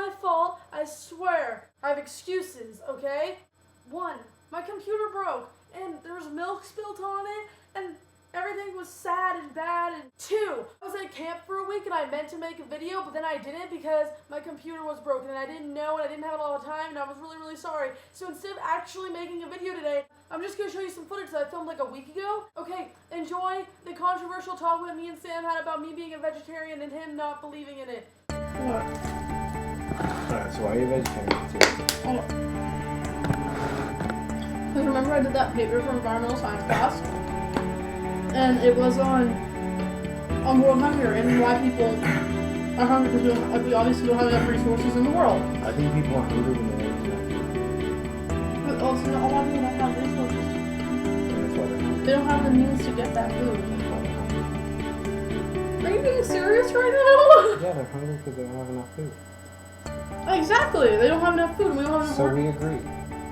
my fault, I swear. I have excuses, okay? 1, my computer broke, and there was milk spilt on it, and everything was sad and bad. And 2, I was at camp for a week and I meant to make a video, but then I didn't because my computer was broken and I didn't know and I didn't have a lot of time and I was really, really sorry. So instead of actually making a video today, I'm just going to show you some footage that I filmed like a week ago. Okay, enjoy the controversial talk that me and Sam had about me being a vegetarian and him not believing in it. What? Alright, so why are you vegetarian too? Hold on. Because remember I did that paper for environmental science class? And it was on world hunger and why people are hungry because we obviously don't have enough resources in the world. I think people are hungry when they're eating. But also, a lot of people don't have resources. And that's why they're hungry. They don't have the means to get that food. Are you being serious right now? Yeah, they're hungry because they don't have enough food. Exactly. They don't have enough food. We don't have enough So we agree.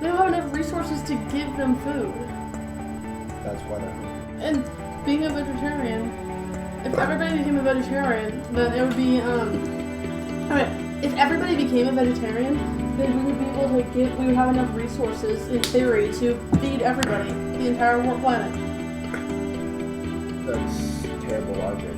They don't have enough resources to give them food. That's why they're hungry. And being a vegetarian, if everybody became a vegetarian, then it would be, if everybody became a vegetarian, then we would be able to we would have enough resources, in theory, to feed everybody, the entire world planet. That's terrible logic.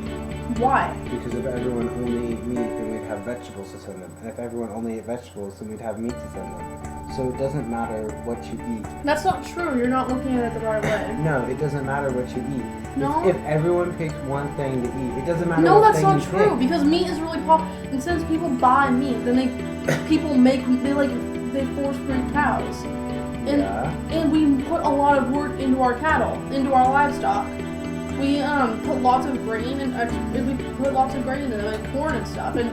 Why? Because if everyone only ate meat, then we'd have vegetables to send them. And if everyone only ate vegetables, then we'd have meat to send them. So it doesn't matter what you eat. That's not true. You're not looking at it the right way. No, it doesn't matter what you eat. No. If everyone picks one thing to eat, it doesn't matter No, what that's thing not you true. pick. Because meat is really popular. And since people buy meat, then they force breed cows. And and we put a lot of work into our cattle, into our livestock. We put lots of grain and we put lots of grain in them, like corn and stuff, and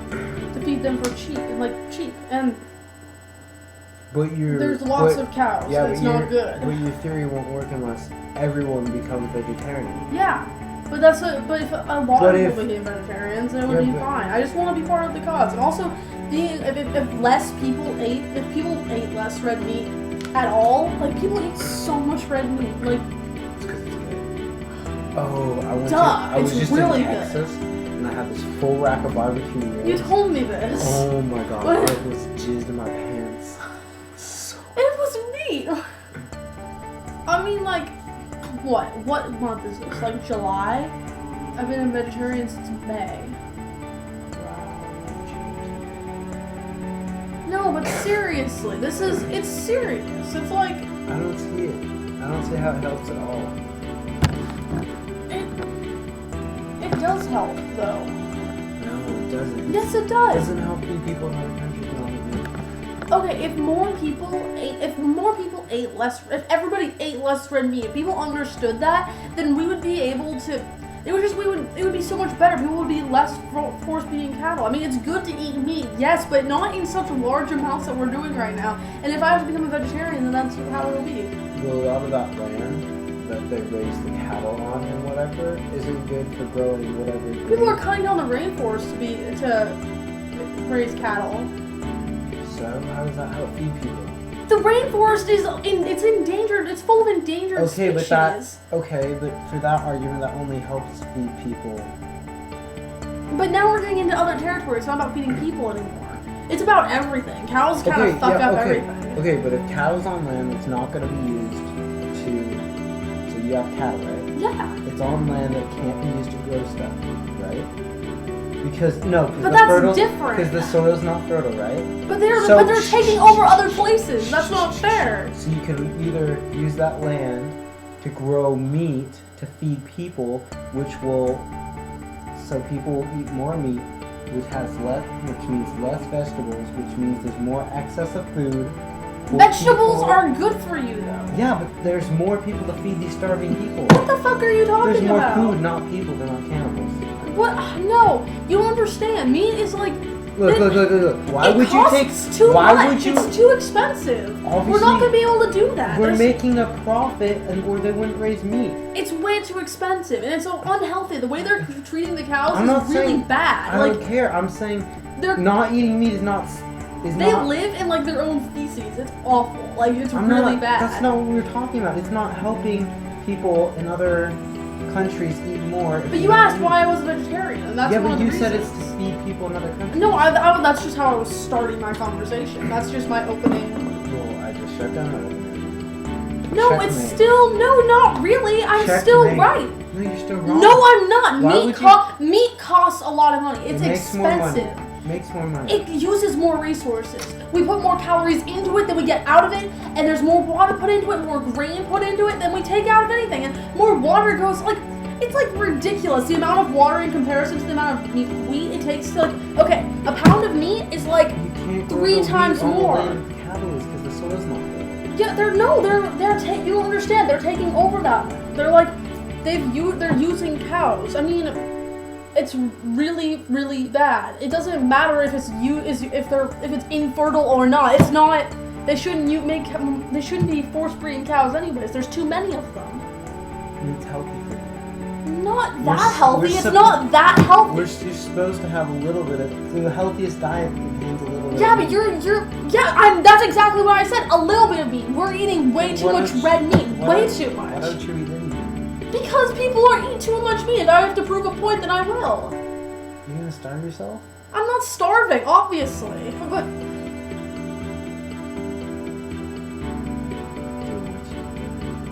to feed them for cheap and But there's lots of cows. Yeah, and it's not good. But your theory won't work unless everyone becomes vegetarian. Yeah, but if a lot of people became vegetarians, then it would be fine. I just want to be part of the cause, and also if less people ate, if people ate less red meat at all, like people eat so much red meat, like. Oh, I was just really in Texas, and I had this full rack of barbecue ribs. You told me this. Oh my god, I was jizzed in my pants. It was meat. I mean, like, what month is this? Like July? I've been a vegetarian since May. No, but seriously, it's serious. It's like... I don't see it. I don't see how it helps at all. It does help, though. No, it doesn't. Yes, it does. It doesn't help the people in other countries. Okay, if everybody ate less red meat, if people understood that, then we would be able to. It would be so much better. People would be less force feeding cattle. I mean, it's good to eat meat, yes, but not in such large amounts that we're doing right now. And if I have to become a vegetarian, then that's how it'll be. Well, a lot of that land that they raise the cattle on and whatever isn't good for growing whatever. People are cutting down the rainforest to raise cattle. So how does that help feed people? The rainforest it's endangered. It's full of endangered species. But for that argument, that only helps feed people. But now we're getting into other territory. It's not about feeding people anymore. It's about everything. Cows kind of fuck up everything. Okay, but if cows on land, it's not going to be used to. So you have cattle, right? Yeah. It's on land that can't be used to grow stuff, right? Because different. Because the soil's not fertile, right? But they're taking over other places. That's not fair. So you can either use that land to grow meat to feed people, so people will eat more meat, which means less vegetables, which means there's more excess of food. Vegetables are good for you, though. Yeah, but there's more people to feed these starving people. What the fuck are you talking about? There's more food, not people. They're not cannibals. What? No, you don't understand. Meat is like. Look. Why would you take? It's too much. It's too expensive. Obviously, we're not gonna be able to do that. We're making a profit, or they wouldn't raise meat. It's way too expensive, and it's so unhealthy. The way they're treating the cows is really bad. I don't care. I'm saying not eating meat is not. They live in like their own feces. It's awful. Like it's really bad. That's not what we were talking about. It's not helping people in other countries eat more. But you asked why I was a vegetarian, and that's yeah, one but of the you said reasons. it's to feed people in other countries. No, that's just how I was starting my conversation. That's just my opening. Well, I just shut down my opening. No, Checkmate. it's still no, not really. I'm still Checkmate. right. No, you're still wrong. No, I'm not. Why Meat costs a lot of money. It's It makes more money. expensive. Makes more money. It uses more resources. We put more calories into it than we get out of it, and there's more water put into it, more grain put into it than we take out of anything, and more water goes like. It's like ridiculous the amount of water in comparison to the amount of wheat it takes to like. Okay, a pound of meat is like You can't grow 3 the times wheat all the more. way to Cattle because the soil's not good. Yeah, they're you don't understand. They're taking over that. They're like they're using cows. I mean, it's really really bad. It doesn't matter if it's if it's infertile or not. It's not. They shouldn't they shouldn't be force breeding cows anyways. There's too many of them. Meat's healthy for you. Not that healthy. It's not that healthy. You're supposed to have a little bit of the healthiest diet contains a little bit. Yeah, of but meat. that's exactly what I said. A little bit of meat. We're eating way too much red meat. Way too Why much. don't you eat any meat? Because people are eating too much meat, and I have to prove a point that I will. You're gonna starve yourself? I'm not starving, obviously. But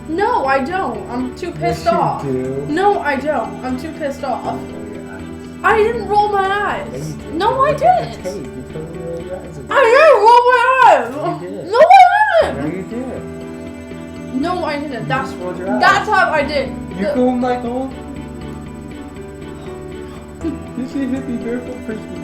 no, I don't. I'm too pissed off. Yes, you do. No, I don't. I'm too pissed off. Roll your eyes. I didn't roll my Yeah, eyes. you did. No, I Look at the didn't. tape. You totally rolled your eyes. I didn't roll my eyes. You did. No, I No, didn't. you did. No, I didn't. You just rolled your eyes. That's how I did. You go, Michael. You see hippie barefoot frisbee.